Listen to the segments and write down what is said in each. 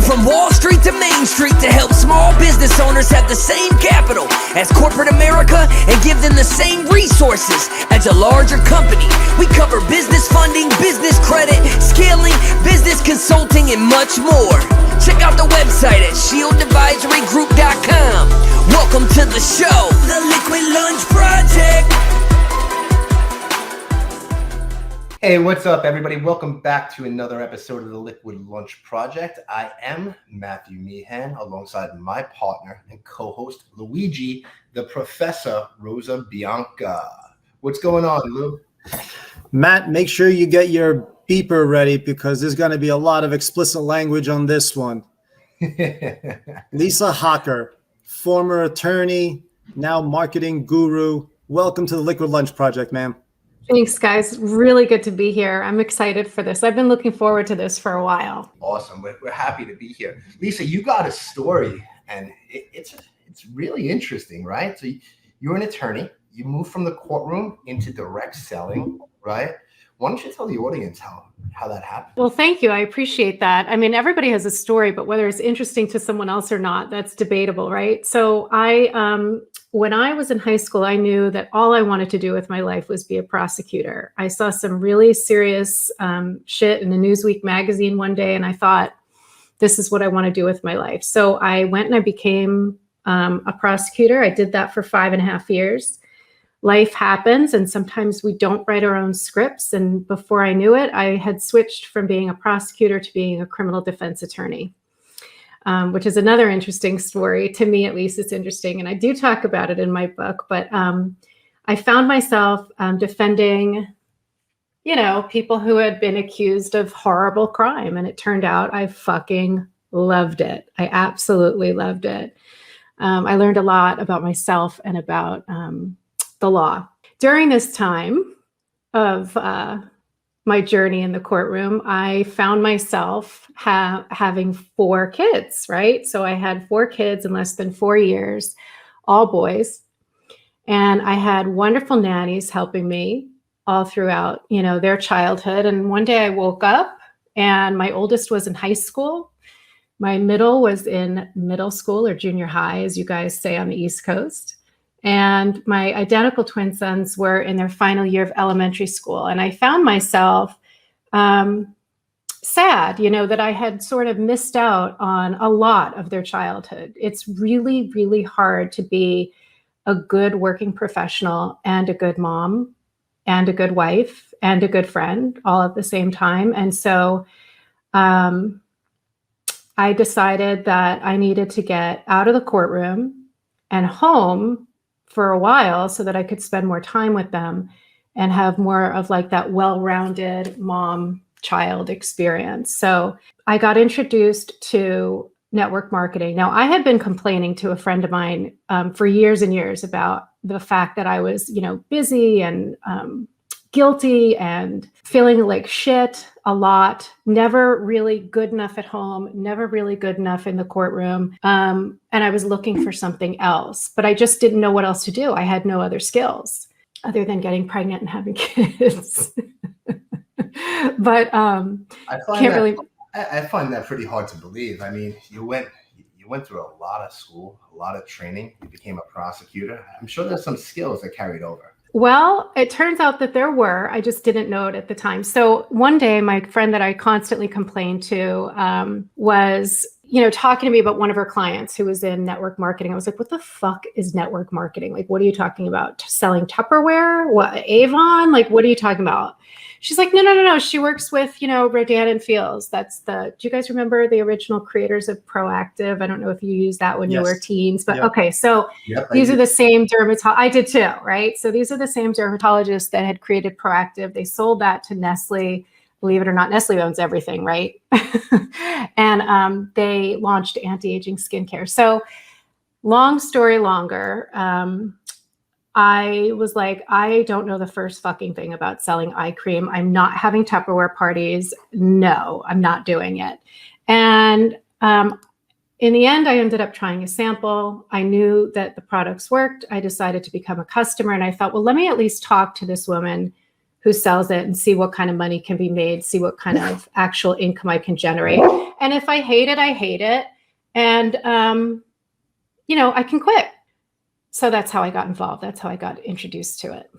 From Wall Street to Main Street to help small business owners have the same capital as corporate America and give them the same resources as a larger company. We cover business funding, business credit, scaling, business consulting, and much more. Check out the website at shieldadvisorygroup.com. Welcome to the show, The Liquid Lunch Project. Hey, what's up, everybody? Welcome back to another episode of the Liquid Lunch Project. I am Matthew Meehan, alongside my partner and co-host, Luigi, the Professor Rosa Bianca. What's going on, Lou? Matt, make sure you get your beeper ready because there's going to be a lot of explicit language on this one. Lisa Hocker, former attorney, now marketing guru. Welcome to the Liquid Lunch Project, ma'am. Thanks, guys. Really good to be here. I'm excited for this. I've been looking forward to this for a while. Awesome. We're happy to be here. Lisa, you got a story, and it's really interesting, right? So you're an attorney. You moved from the courtroom into direct selling, right? Why don't you tell the audience how that happened? Well, thank you. I appreciate that. I mean, everybody has a story, but whether it's interesting to someone else or not, that's debatable, right? So when I was in high school, I knew that all I wanted to do with my life was be a prosecutor. I saw some really serious shit in a Newsweek magazine one day, and I thought, this is what I want to do with my life. So I went and I became a prosecutor. I did that for 5.5 years. Life happens, and sometimes we don't write our own scripts. And before I knew it, I had switched from being a prosecutor to being a criminal defense attorney. Which is another interesting story. To me, at least, it's interesting. And I do talk about it in my book. But I found myself defending, people who had been accused of horrible crime. And it turned out I fucking loved it. I absolutely loved it. I learned a lot about myself and about the law. During this time of my journey in the courtroom, I found myself having 4 kids, right? So I had 4 kids in less than 4 years, all boys. And I had wonderful nannies helping me all throughout, their childhood. And one day I woke up and my oldest was in high school. My middle was in middle school or junior high, as you guys say on the East Coast. And my identical twin sons were in their final year of elementary school. And I found myself sad, that I had sort of missed out on a lot of their childhood. It's really, really hard to be a good working professional and a good mom and a good wife and a good friend all at the same time. And so I decided that I needed to get out of the courtroom and home for a while so that I could spend more time with them and have more of like that well-rounded mom-child experience. So I got introduced to network marketing. Now, I had been complaining to a friend of mine for years and years about the fact that I was, busy and guilty and feeling like shit a lot, never really good enough at home, never really good enough in the courtroom. And I was looking for something else, but I just didn't know what else to do. I had no other skills other than getting pregnant and having kids. But I find that pretty hard to believe. I mean, you went through a lot of school, a lot of training. You became a prosecutor. I'm sure there's some skills that carried over. Well, it turns out that there were. I just didn't know it at the time. So one day, my friend that I constantly complained to was, talking to me about one of her clients who was in network marketing. I was like, what the fuck is network marketing? Like, what are you talking about? Selling Tupperware? What, Avon? Like, what are you talking about? She's like, no. She works with, Rodan and Fields. Do you guys remember the original creators of Proactive? I don't know if you used that when you were teens, but okay. So these are the same I did too, right? So these are the same dermatologists that had created Proactive. They sold that to Nestle. Believe it or not, Nestle owns everything, right? And they launched anti-aging skincare. So long story longer, I was like, I don't know the first fucking thing about selling eye cream. I'm not having Tupperware parties. No, I'm not doing it. And in the end, I ended up trying a sample. I knew that the products worked. I decided to become a customer. And I thought, well, let me at least talk to this woman who sells it and see what kind of money can be made, see what kind of actual income I can generate. And if I hate it, I hate it. And, I can quit. So that's how I got involved. That's how I got introduced to it.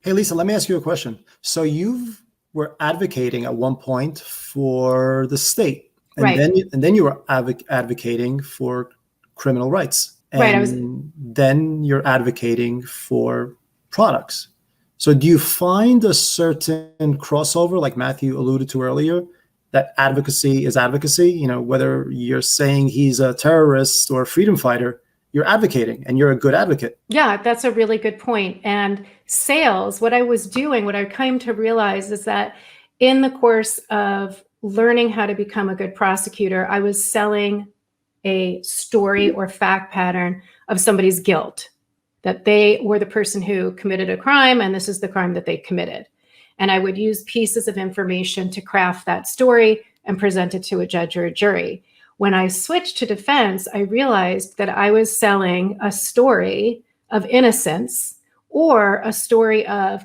Hey, Lisa, let me ask you a question. So you were advocating at one point for the state, and Right. then you were advocating for criminal rights, and Right, then you're advocating for products. So do you find a certain crossover, like Matthew alluded to earlier, that advocacy is advocacy? Whether you're saying he's a terrorist or a freedom fighter, you're advocating and you're a good advocate. Yeah, that's a really good point. And sales, what I came to realize is that in the course of learning how to become a good prosecutor, I was selling a story or fact pattern of somebody's guilt, that they were the person who committed a crime and this is the crime that they committed. And I would use pieces of information to craft that story and present it to a judge or a jury. When I switched to defense, I realized that I was selling a story of innocence or a story of,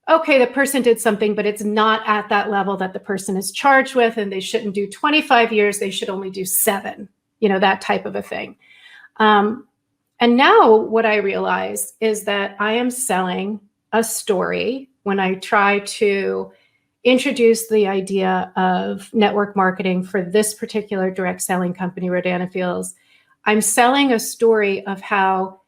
okay, the person did something, but it's not at that level that the person is charged with, and they shouldn't do 25 years, they should only do 7, that type of a thing. And now what I realize is that I am selling a story when I try to introduce the idea of network marketing for this particular direct selling company, Rodan & Fields. I'm selling a story of how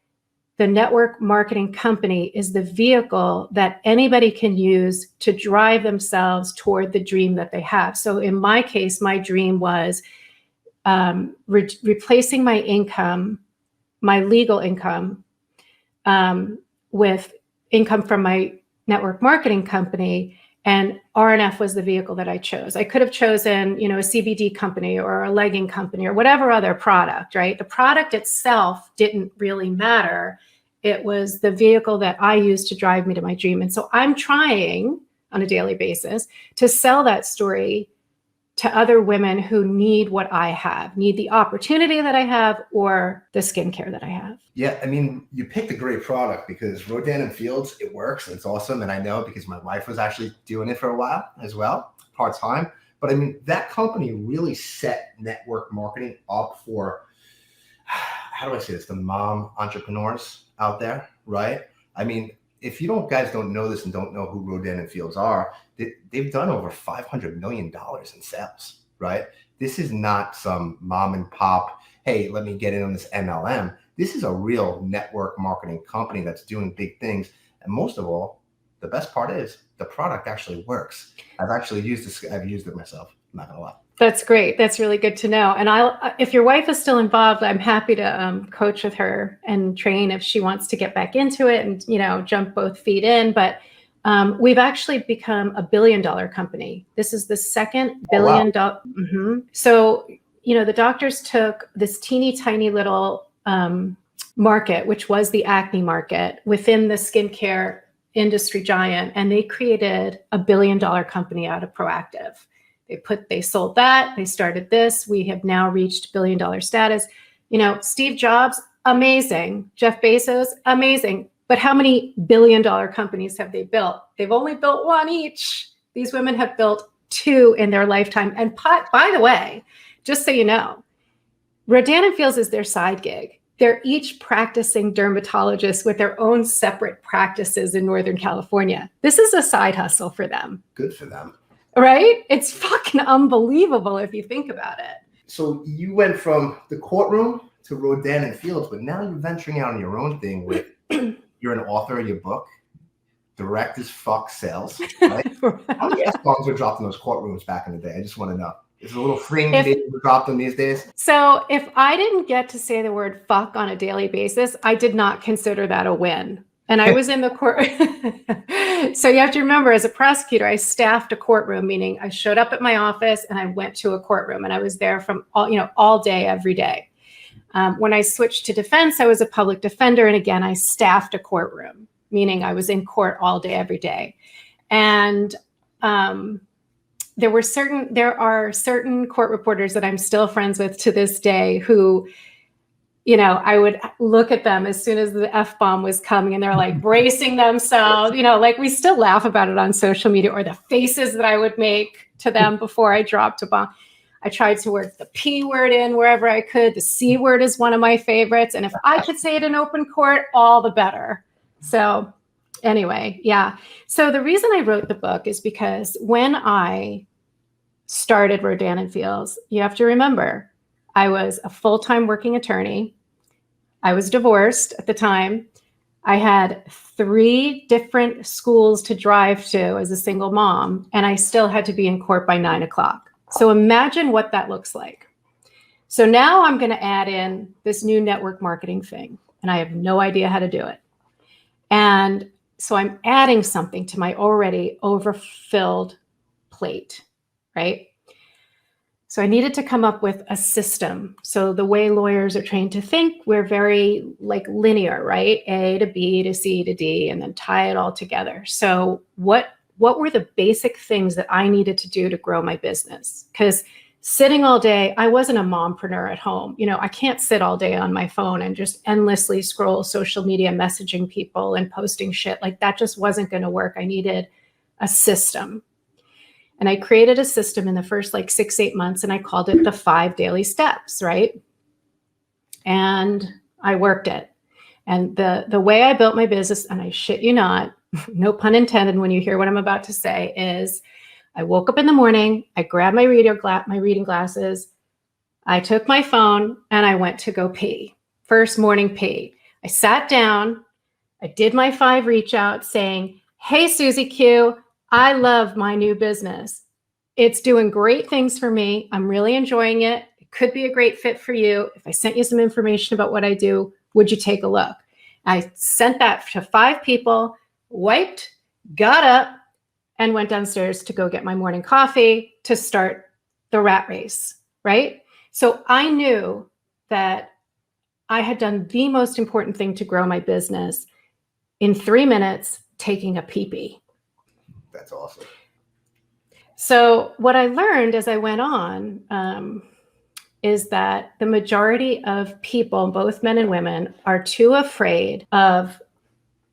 the network marketing company is the vehicle that anybody can use to drive themselves toward the dream that they have. So in my case, my dream was replacing my income, my legal income, with income from my network marketing company. And RNF was the vehicle that I chose. I could have chosen, a CBD company or a legging company or whatever other product, right? The product itself didn't really matter. It was the vehicle that I used to drive me to my dream. And so I'm trying on a daily basis to sell that story to other women who need what I have, need the opportunity that I have or the skincare that I have. Yeah, I mean, you picked a great product because Rodan & Fields, it works and it's awesome. And I know because my wife was actually doing it for a while as well, part-time. But I mean, that company really set network marketing up for, how do I say this, the mom entrepreneurs out there, right? I mean, if you guys don't know this and don't know who Rodan & Fields are, they've done over $500 million in sales, right? This is not some mom and pop, hey, let me get in on this MLM. This is a real network marketing company that's doing big things. And most of all, the best part is the product actually works. I've actually used this. I've used it myself. I'm not gonna lie. That's great. That's really good to know. And if your wife is still involved, I'm happy to coach with her and train if she wants to get back into it and, jump both feet in. But we've actually become a $1 billion company. This is the second $1 billion. Wow. Mm-hmm. So, the doctors took this teeny tiny little market, which was the acne market within the skincare industry giant, and they created a $1 billion company out of Proactive. They sold that, they started this. We have now reached $1 billion status. Steve Jobs, amazing. Jeff Bezos, amazing. But how many $1 billion companies have they built? They've only built one each. These women have built 2 in their lifetime. And by the way, just so you know, Rodan & Fields is their side gig. They're each practicing dermatologists with their own separate practices in Northern California. This is a side hustle for them. Good for them. Right? It's fucking unbelievable if you think about it. So you went from the Courtroom to Rodan & Fields, but now you're venturing out on your own thing with, you're an author of your book, Direct as Fuck Sales, right? How many F-bombs were dropped in those courtrooms back in the day? I just want to know. Is it a little freeing to drop them these days? So if I didn't get to say the word fuck on a daily basis, I did not consider that a win. And I was in the court. So you have to remember, as a prosecutor, I staffed a courtroom, meaning I showed up at my office and I went to a courtroom, and I was there from all day, every day. When I switched to defense, I was a public defender. And again, I staffed a courtroom, meaning I was in court all day, every day. And there are certain court reporters that I'm still friends with to this day who, I would look at them as soon as the F-bomb was coming and they're like bracing themselves, like we still laugh about it on social media, or the faces that I would make to them before I dropped a bomb. I tried to work the P word in wherever I could. The C word is one of my favorites. And if I could say it in open court, all the better. So anyway, yeah. So the reason I wrote the book is because when I started Rodan and Fields, you have to remember, I was a full-time working attorney. I was divorced at the time. I had 3 different schools to drive to as a single mom, and I still had to be in court by 9 o'clock. So imagine what that looks like. So now I'm going to add in this new network marketing thing, and I have no idea how to do it. And so I'm adding something to my already overfilled plate, right? So I needed to come up with a system. So the way lawyers are trained to think, we're very linear, right? A to B to C to D, and then tie it all together. So what were the basic things that I needed to do to grow my business? Because sitting all day, I wasn't a mompreneur at home. I can't sit all day on my phone and just endlessly scroll social media, messaging people and posting shit. That just wasn't going to work. I needed a system. And I created a system in the first 6-8 months, and I called it the 5 daily steps, right? And I worked it. And the way I built my business, and I shit you not, no pun intended when you hear what I'm about to say, is I woke up in the morning, I grabbed my reading glasses, I took my phone, and I went to go pee. First morning pee. I sat down, I did my 5 reach outs saying, hey, Susie Q, I love my new business. It's doing great things for me. I'm really enjoying it. It could be a great fit for you. If I sent you some information about what I do, would you take a look? I sent that to 5 people, wiped, got up, and went downstairs to go get my morning coffee to start the rat race, right? So I knew that I had done the most important thing to grow my business in 3 minutes, taking a pee-pee. That's awesome. So what I learned as I went on is that the majority of people, both men and women, are too afraid of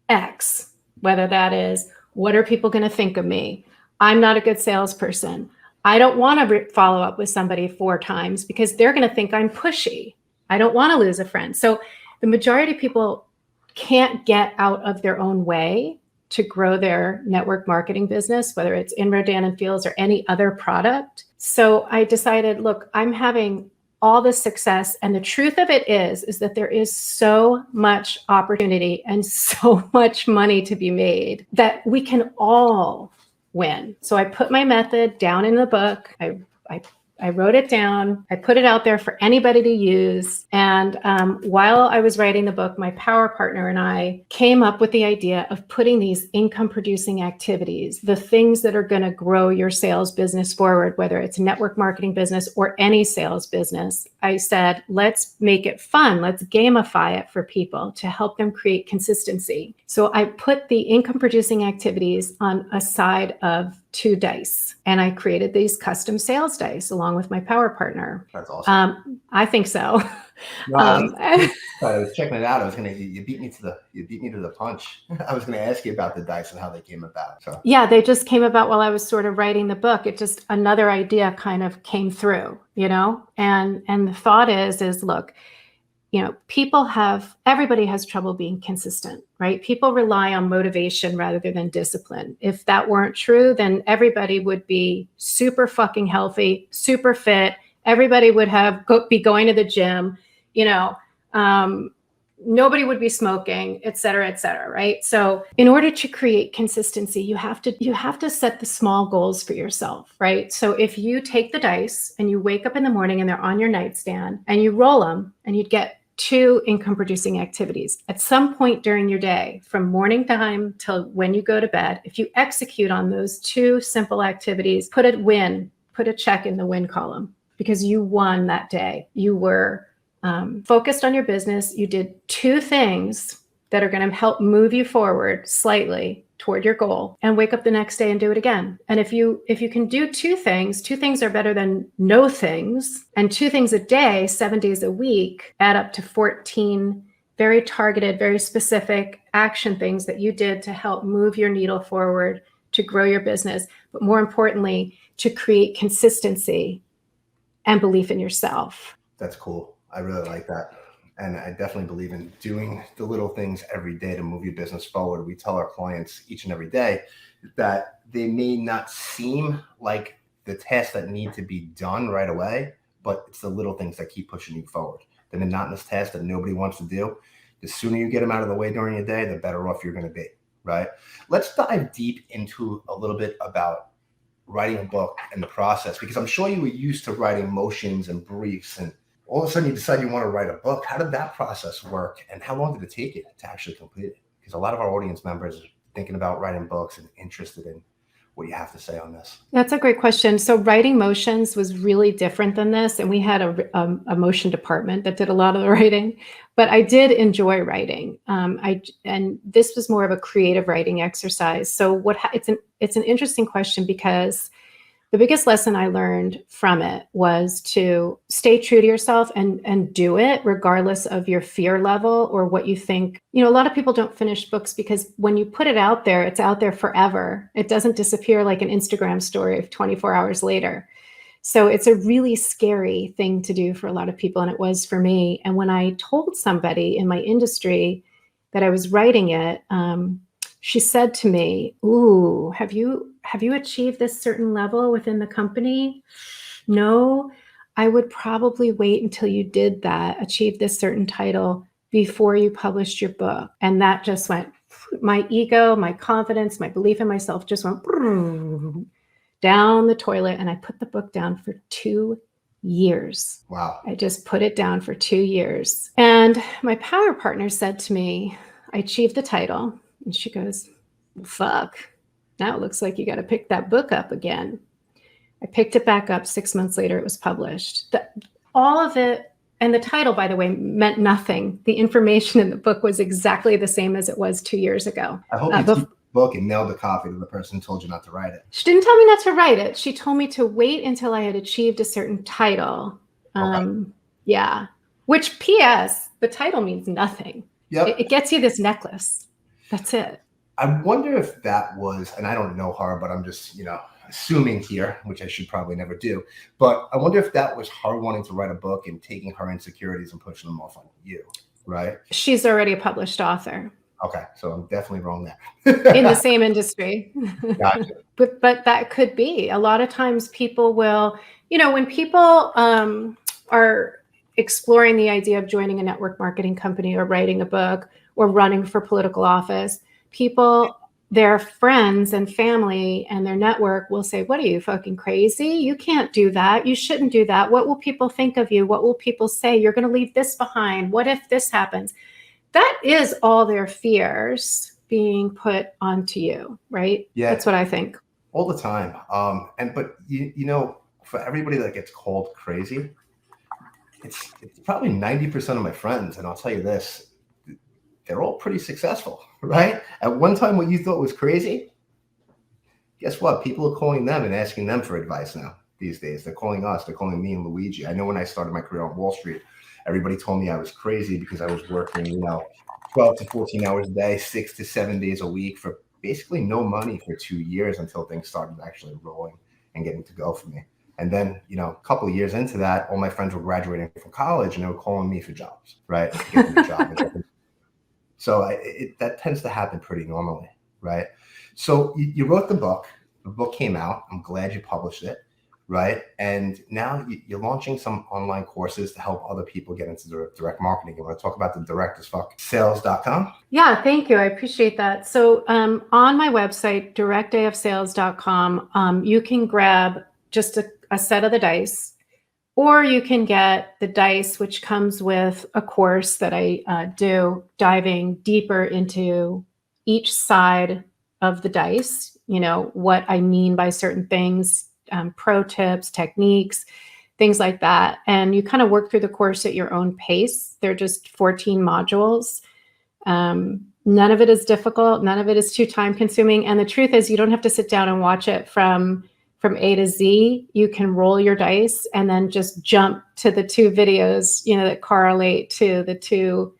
X, whether that is, what are people going to think of me? I'm not a good salesperson. I don't want to follow up with somebody 4 times because they're going to think I'm pushy. I don't want to lose a friend. So the majority of people can't get out of their own way to grow their network marketing business, whether it's in Rodan and Fields or any other product. So I decided, look, I'm having all this success. And the truth of it is that there is so much opportunity and so much money to be made that we can all win. So I put my method down in the book. I wrote it down. I put it out there for anybody to use. And while I was writing the book, my power partner and I came up with the idea of putting these income producing activities, the things that are going to grow your sales business forward, whether it's network marketing business or any sales business. I said, let's make it fun. Let's gamify it for people to help them create consistency. So I put the income producing activities on a side of 2 dice. And I created these custom sales dice along with my power partner. That's awesome. I think so. No, I was checking it out. You beat me to the punch. I was gonna ask you about the dice and how they came about. So yeah, they just came about while I was sort of writing the book. It just, another idea kind of came through, and the thought is look, everybody has trouble being consistent, right? People rely on motivation rather than discipline. If that weren't true, then everybody would be super fucking healthy, super fit. Everybody would be going to the gym, nobody would be smoking, et cetera, right? So in order to create consistency, you have to set the small goals for yourself, right? So if you take the dice and you wake up in the morning and they're on your nightstand and you roll them and you'd get 2 income producing activities at some point during your day, from morning time till when you go to bed. If you execute on those 2 simple activities, put a check in the win column because you won that day. You were focused on your business. You did 2 things that are going to help move you forward slightly. toward your goal, and wake up the next day and do it again. And if you can do two things are better than no things, and 2 things a day, 7 days a week, add up to 14 very targeted, very specific action things that you did to help move your needle forward, to grow your business, but more importantly, to create consistency and belief in yourself. That's cool. I really like that. And I definitely believe in doing the little things every day to move your business forward. We tell our clients each and every day that they may not seem like the tasks that need to be done right away, but it's the little things that keep pushing you forward. The monotonous tasks that nobody wants to do, the sooner you get them out of the way during your day, the better off you're going to be, right? Let's dive deep into a little bit about writing a book and the process, because I'm sure you were used to writing motions and briefs, and all of a sudden you decide you want to write a book. How did that process work, and how long did it take you to actually complete it? Because a lot of our audience members are thinking about writing books and interested in what you have to say on this. That's a great question. So writing motions was really different than this, and we had a motion department that did a lot of the writing, but I did enjoy writing. And this was more of a creative writing exercise. So it's an interesting question, because the biggest lesson I learned from it was to stay true to yourself and do it regardless of your fear level or what you think. A lot of people don't finish books because when you put it out there, it's out there forever. It doesn't disappear like an Instagram story of 24 hours later. So it's a really scary thing to do for a lot of people, and it was for me. And when I told somebody in my industry that I was writing it, she said to me, "Ooh, have you achieved this certain level within the company?" "No, I would probably wait until you did that, achieve this certain title before you published your book." And that just went, my ego, my confidence, my belief in myself just went down the toilet. And I put the book down for 2 years. Wow. I just put it down for 2 years. And my power partner said to me, I achieved the title. And she goes, "Well, fuck, now it looks like you got to pick that book up again." I picked it back up. 6 months later, it was published. All of it, and the title, by the way, meant nothing. The information in the book was exactly the same as it was 2 years ago. I hope you took the book and mailed the copy to the person who told you not to write it. She didn't tell me not to write it. She told me to wait until I had achieved a certain title. Okay. Yeah. Which, P.S., the title means nothing. Yep. It gets you this necklace. That's it. I wonder if that was, and I don't know her, but I'm just, assuming here, which I should probably never do, but I wonder if that was her wanting to write a book and taking her insecurities and pushing them off on you, right? She's already a published author. Okay, so I'm definitely wrong there. In the same industry. Gotcha. But that could be. A lot of times people will, when people are exploring the idea of joining a network marketing company or writing a book or running for political office, people, their friends and family and their network will say, "What are you, fucking crazy? You can't do that. You shouldn't do that. What will people think of you? What will people say? You're going to leave this behind. What if this happens?" That is all their fears being put onto you, right? Yeah. That's what I think. All the time. But for everybody that gets called crazy, it's probably 90% of my friends, and I'll tell you this, they're all pretty successful, right? At one time, what you thought was crazy, guess what? People are calling them and asking them for advice now these days. They're calling us. They're calling me and Luigi. I know when I started my career on Wall Street, everybody told me I was crazy because I was working, 12 to 14 hours a day, 6 to 7 days a week for basically no money for 2 years until things started actually rolling and getting to go for me. And then, a couple of years into that, all my friends were graduating from college and they were calling me for jobs, right? Getting a job. So that tends to happen pretty normally, right? So you wrote the book came out. I'm glad you published it, right? And now you're launching some online courses to help other people get into direct marketing. You want to talk about the direct as fuck sales.com? Yeah, thank you. I appreciate that. So on my website, directafsales.com, you can grab just a set of the dice. Or you can get the dice, which comes with a course that I do, diving deeper into each side of the dice, what I mean by certain things, pro tips, techniques, things like that. And you kind of work through the course at your own pace. They're just 14 modules. None of it is difficult. None of it is too time consuming. And the truth is, you don't have to sit down and watch it from A to Z. You can roll your dice and then just jump to the 2 videos, that correlate to the 2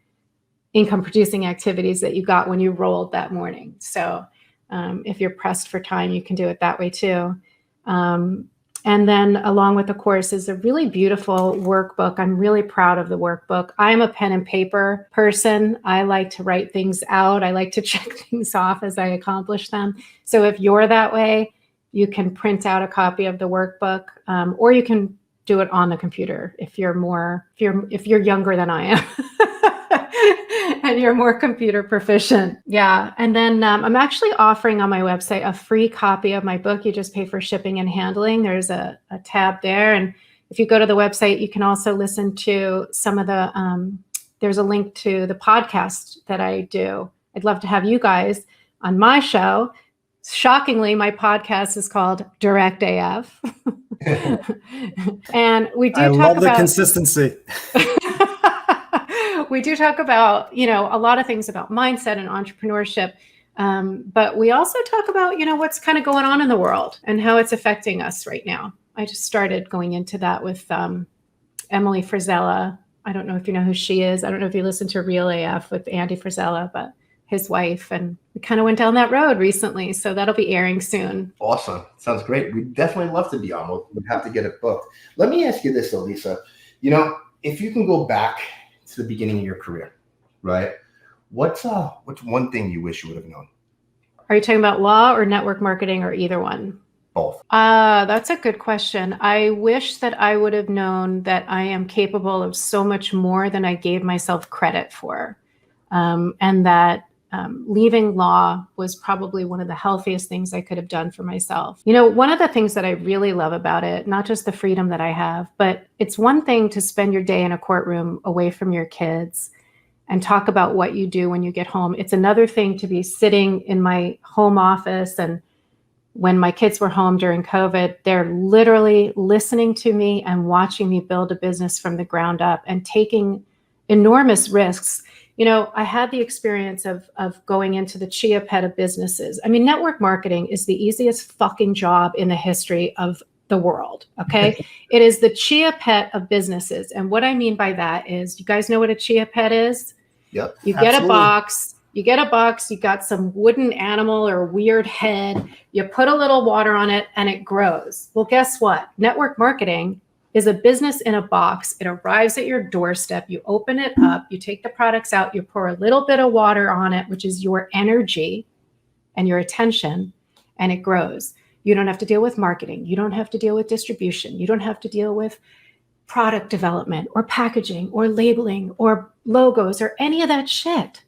income producing activities that you got when you rolled that morning. So if you're pressed for time, you can do it that way too. And then along with the course is a really beautiful workbook. I'm really proud of the workbook. I'm a pen and paper person. I like to write things out. I like to check things off as I accomplish them. So if you're that way, you can print out a copy of the workbook, or you can do it on the computer if you're younger than I am. And you're more computer proficient. Yeah. And then I'm actually offering on my website a free copy of my book. You just pay for shipping and handling. There's a tab there. And if you go to the website, you can also listen to some of the, there's a link to the podcast that I do. I'd love to have you guys on my show. Shockingly, my podcast is called Direct AF. And we do I talk love the about consistency. We do talk about, a lot of things about mindset and entrepreneurship. But we also talk about, what's kind of going on in the world and how it's affecting us right now. I just started going into that with Emily Frizella. I don't know if you know who she is. I don't know if you listen to Real AF with Andy Frizella, but his wife. And we kind of went down that road recently. So that'll be airing soon. Awesome. Sounds great. We'd definitely love to be on. We'd have to get it booked. Let me ask you this, Elisa. If you can go back to the beginning of your career, right? What's one thing you wish you would have known? Are you talking about law or network marketing or either one? Both. That's a good question. I wish that I would have known that I am capable of so much more than I gave myself credit for. And that leaving law was probably one of the healthiest things I could have done for myself. One of the things that I really love about it, not just the freedom that I have, but it's one thing to spend your day in a courtroom away from your kids and talk about what you do when you get home. It's another thing to be sitting in my home office. And when my kids were home during COVID, they're literally listening to me and watching me build a business from the ground up and taking enormous risks. I had the experience of going into the chia pet of businesses. I mean, network marketing is the easiest fucking job in the history of the world. Okay. It is the chia pet of businesses. And what I mean by that is, you guys know what a chia pet is? Yep. You get a box, you got some wooden animal or weird head, you put a little water on it and it grows. Well, guess what? Network marketing is a business in a box. It arrives at your doorstep. You open it up, you take the products out, you pour a little bit of water on it, which is your energy and your attention, and it grows. You don't have to deal with marketing. You don't have to deal with distribution. You don't have to deal with product development or packaging or labeling or logos or any of that shit.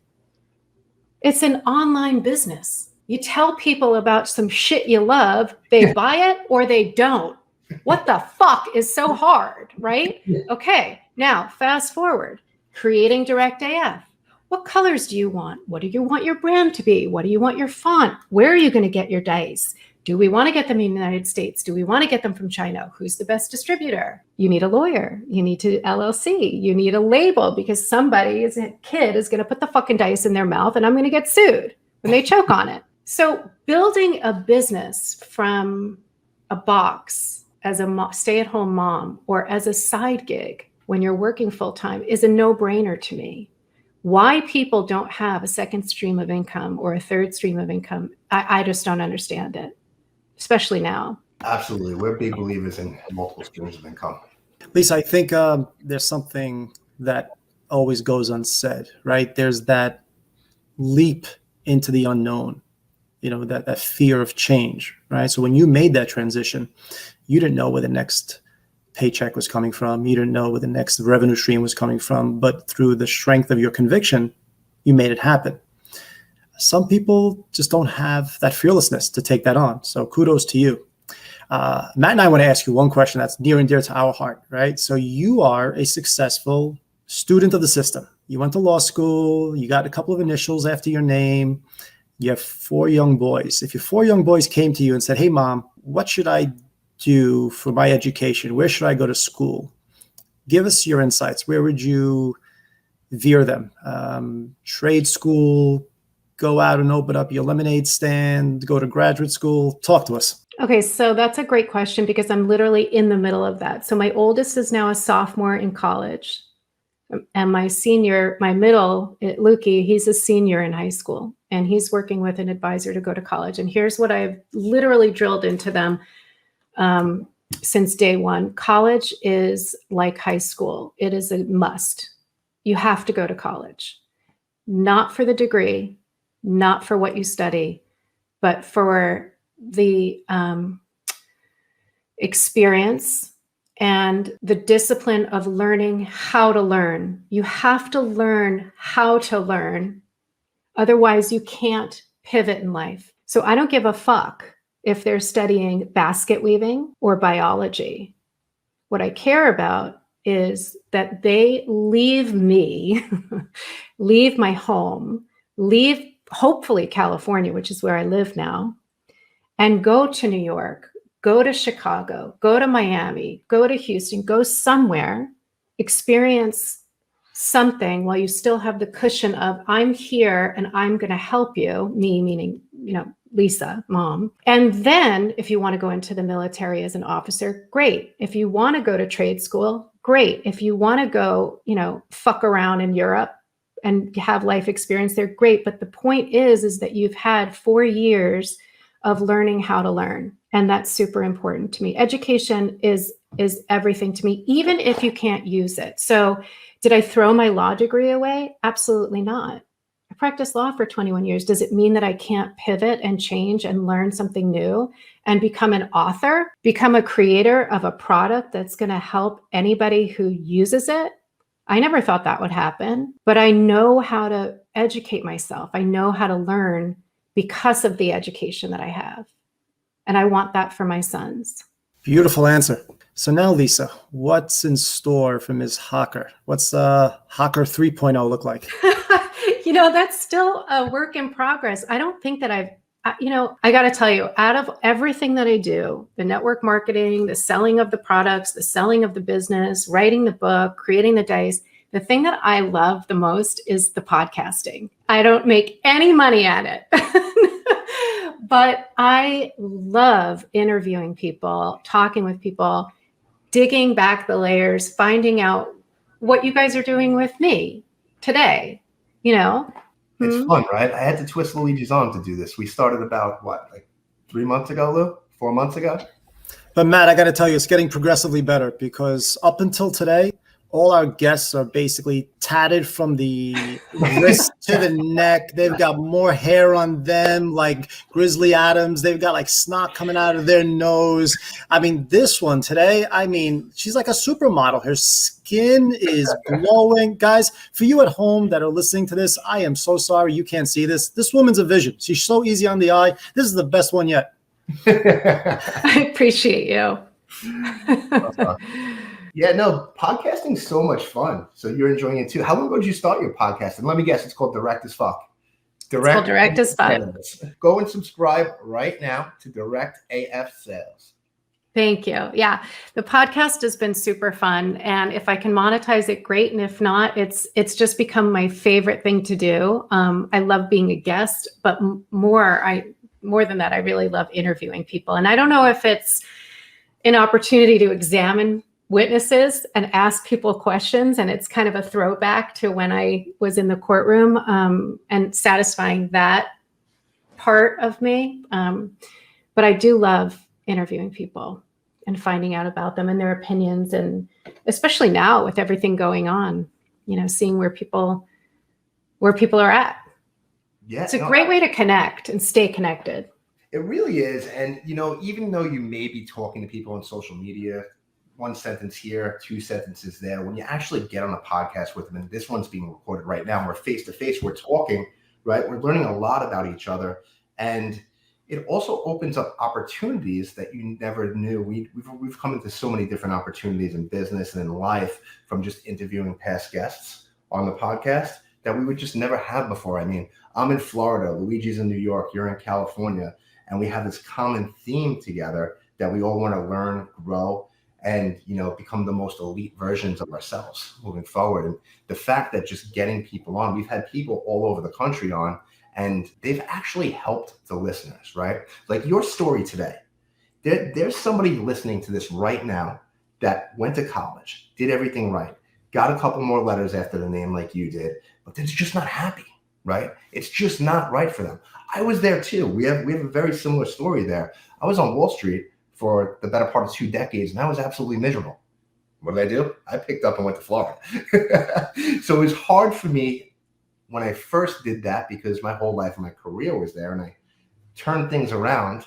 It's an online business. You tell people about some shit you love, they buy it or they don't. What the fuck is so hard, right? Okay, now fast forward, creating Direct AF. What colors do you want? What do you want your brand to be? What do you want your font? Where are you going to get your dice? Do we want to get them in the United States? Do we want to get them from China? Who's the best distributor? You need a lawyer. You need to LLC. You need a label because somebody's kid is going to put the fucking dice in their mouth and I'm going to get sued when they choke on it. So building a business from a box as a stay-at-home mom or as a side gig when you're working full-time is a no-brainer to me. Why people don't have a second stream of income or a third stream of income, I just don't understand it, especially now. Absolutely. We're big believers in multiple streams of income. Lisa, I think there's something that always goes unsaid, right? There's that leap into the unknown, that fear of change, right? So when you made that transition, you didn't know where the next paycheck was coming from. You didn't know where the next revenue stream was coming from, but through the strength of your conviction, you made it happen. Some people just don't have that fearlessness to take that on. So kudos to you. Matt and I want to ask you one question that's near and dear to our heart, right? So you are a successful student of the system. You went to law school. You got a couple of initials after your name. You have 4 young boys. If your 4 young boys came to you and said, hey, Mom, what should I do for my education? Where should I go to school? Give us your insights. Where would you veer them? Trade school, go out and open up your lemonade stand, go to graduate school? Talk to us. Okay, so that's a great question because I'm literally in the middle of that. So my oldest is now a sophomore in college. And my middle, Lukey, he's a senior in high school. And he's working with an advisor to go to college. And here's what I've literally drilled into them since day one. College is like high school. It is a must. You have to go to college. Not for the degree, not for what you study, but for the experience and the discipline of learning how to learn. You have to learn how to learn. Otherwise, you can't pivot in life. So I don't give a fuck if they're studying basket weaving or biology. What I care about is that they leave me, leave my home, leave hopefully California, which is where I live now, and go to New York, go to Chicago, go to Miami, go to Houston, go somewhere, experience something while you still have the cushion of I'm here and I'm going to help you, me meaning, Lisa, mom. And then if you want to go into the military as an officer, great. If you want to go to trade school, great. If you want to go, fuck around in Europe and have life experience there, great. But the point is that you've had 4 years of learning how to learn. And that's super important to me. Education is everything to me, even if you can't use it. So did I throw my law degree away? Absolutely not. I practiced law for 21 years. Does it mean that I can't pivot and change and learn something new and become an author, become a creator of a product that's going to help anybody who uses it? I never thought that would happen, but I know how to educate myself. I know how to learn because of the education that I have. And I want that for my sons. Beautiful answer. So now, Lisa, what's in store for Ms. Hocker? What's Hocker 3.0 look like? That's still a work in progress. I don't think that I got to tell you, out of everything that I do, the network marketing, the selling of the products, the selling of the business, writing the book, creating the dice, the thing that I love the most is the podcasting. I don't make any money at it, but I love interviewing people, talking with people, digging back the layers, finding out what you guys are doing with me today. It's fun, right? I had to twist Luigi's arm to do this. We started about 3 months ago, Lou? 4 months ago? But Matt, I got to tell you, it's getting progressively better because up until today, all our guests are basically tatted from the wrist to the neck. They've got more hair on them, like Grizzly Adams. They've got like snot coming out of their nose. I mean, this one today, she's like a supermodel. Her skin is glowing. Guys, for you at home that are listening to this, I am so sorry you can't see this. This woman's a vision. She's so easy on the eye. This is the best one yet. I appreciate you. Yeah, no, podcasting is so much fun. So you're enjoying it too. How long ago did you start your podcast? And let me guess, it's called Direct as Fuck. Direct as Fuck. Go and subscribe right now to Direct AF Sales. Thank you. Yeah, the podcast has been super fun. And if I can monetize it, great. And if not, it's just become my favorite thing to do. I love being a guest, but more than that, I really love interviewing people. And I don't know if it's an opportunity to examine witnesses and ask people questions. And it's kind of a throwback to when I was in the courtroom and satisfying that part of me. But I do love interviewing people and finding out about them and their opinions. And especially now with everything going on, seeing where people are at. Yeah, it's a great way to connect and stay connected. It really is. And, even though you may be talking to people on social media, one sentence here, 2 sentences there, when you actually get on a podcast with them, and this one's being recorded right now, we're face to face, we're talking, right? We're learning a lot about each other. And it also opens up opportunities that you never knew. We've come into so many different opportunities in business and in life from just interviewing past guests on the podcast that we would just never have before. I'm in Florida, Luigi's in New York, you're in California, and we have this common theme together that we all want to learn, grow, and become the most elite versions of ourselves moving forward. And the fact that just getting people on, we've had people all over the country on, and they've actually helped the listeners, right? Like your story today. There's somebody listening to this right now that went to college, did everything right, got a couple more letters after the name like you did, but they're just not happy, right? It's just not right for them. I was there too. We have a very similar story there. I was on Wall Street for the better part of 2 decades, and I was absolutely miserable. What did I do? I picked up and went to Florida. So it was hard for me when I first did that because my whole life and my career was there, and I turned things around.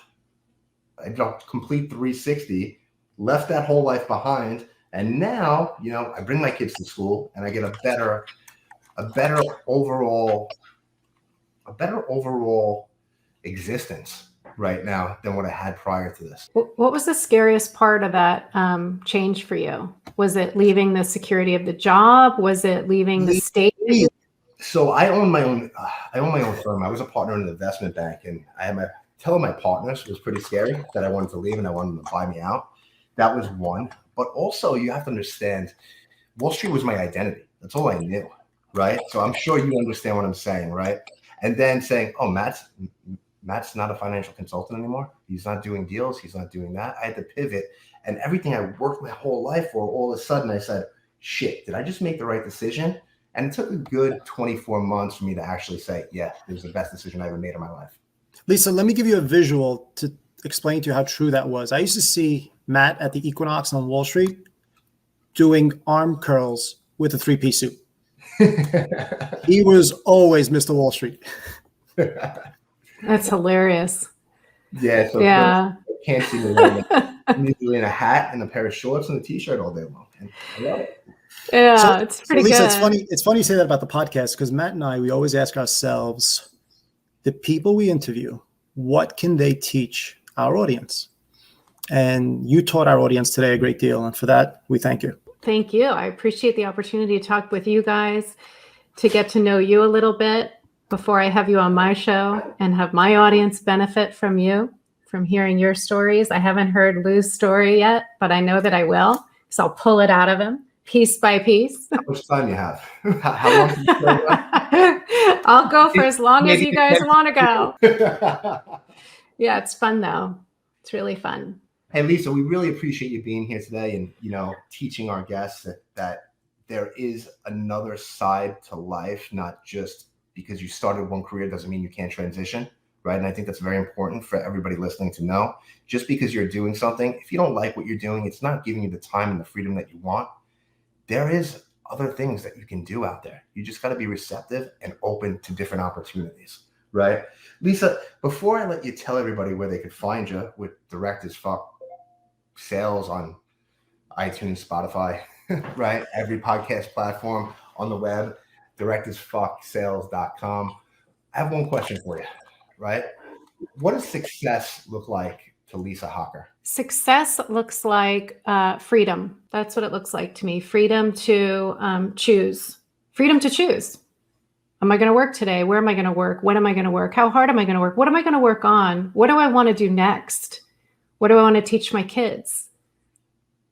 I did a complete 360, left that whole life behind, and now, I bring my kids to school and I get a better overall existence right now than what I had prior to this. What was the scariest part of that change for you? Was it leaving the security of the job? Was it leaving the state? So I own my own firm. I was a partner in an investment bank, and I had telling my partners was pretty scary that I wanted to leave and I wanted them to buy me out. That was one. But also you have to understand, Wall Street was my identity. That's all I knew, right? So I'm sure you understand what I'm saying, right? And then saying, oh, Matt's not a financial consultant anymore. He's not doing deals. He's not doing that. I had to pivot. And everything I worked my whole life for, all of a sudden I said, shit, did I just make the right decision? And it took a good 24 months for me to actually say, yeah, it was the best decision I ever made in my life. Lisa, let me give you a visual to explain to you how true that was. I used to see Matt at the Equinox on Wall Street doing arm curls with a 3-piece suit. He was always Mr. Wall Street. That's hilarious. Yeah. So yeah. I can't see me usually in a hat and a pair of shorts and a t-shirt all day long. And I love it. Yeah, so, it's pretty Lisa, good. It's funny you say that about the podcast, because Matt and I, we always ask ourselves, the people we interview, what can they teach our audience? And you taught our audience today a great deal. And for that, we thank you. Thank you. I appreciate the opportunity to talk with you guys, to get to know you a little bit before I have you on my show and have my audience benefit from you, from hearing your stories. I haven't heard Lou's story yet, but I know that I will. So I'll pull it out of him piece by piece. How much time you have? How long can you go? I'll go for as long as you guys want to go. Yeah, it's fun though. It's really fun. Hey, Lisa, we really appreciate you being here today and, teaching our guests that there is another side to life, not just because you started one career doesn't mean you can't transition, right? And I think that's very important for everybody listening to know. Just because you're doing something, if you don't like what you're doing, it's not giving you the time and the freedom that you want. There is other things that you can do out there. You just got to be receptive and open to different opportunities, right? Lisa, before I let you tell everybody where they could find you with Direct as Fuck Sales on iTunes, Spotify, right? Every podcast platform on the web, directasfucksales.com. I have one question for you, right? What does success look like to Lisa Hocker? Success looks like freedom. That's what it looks like to me. Freedom to choose. Freedom to choose. Am I going to work today? Where am I going to work? When am I going to work? How hard am I going to work? What am I going to work on? What do I want to do next? What do I want to teach my kids?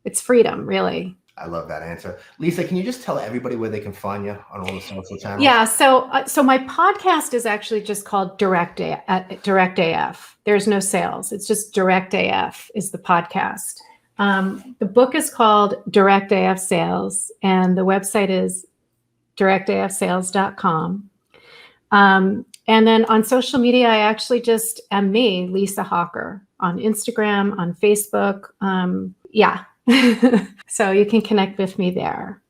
It's freedom, really. I love that answer. Lisa, can you just tell everybody where they can find you on all the social channels? Yeah. So my podcast is actually just called Direct AF. There's no sales. It's just Direct AF is the podcast. The book is called Direct AF Sales, and the website is directafsales.com. And then on social media, I actually just am me, Lisa Hocker, on Instagram, on Facebook. Yeah. So you can connect with me there.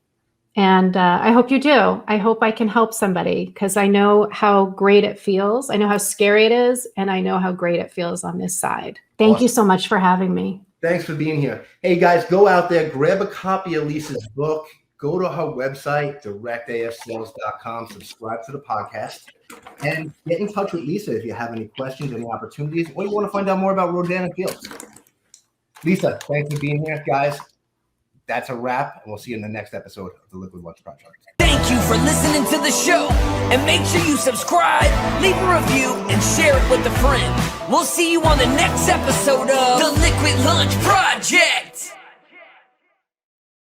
And I hope you do. I hope I can help somebody, because I know how great it feels. I know how scary it is. And I know how great it feels on this side. Thank you so much for having me. Thanks for being here. Hey, guys, go out there, grab a copy of Lisa's book. Go to her website, directafsales.com, subscribe to the podcast, and get in touch with Lisa if you have any questions, any opportunities, or you want to find out more about Rodan and Fields. Lisa, thanks for being here, guys. That's a wrap, and we'll see you in the next episode of the Liquid Lunch Project. Thank you for listening to the show, and make sure you subscribe, leave a review, and share it with a friend. We'll see you on the next episode of the Liquid Lunch Project.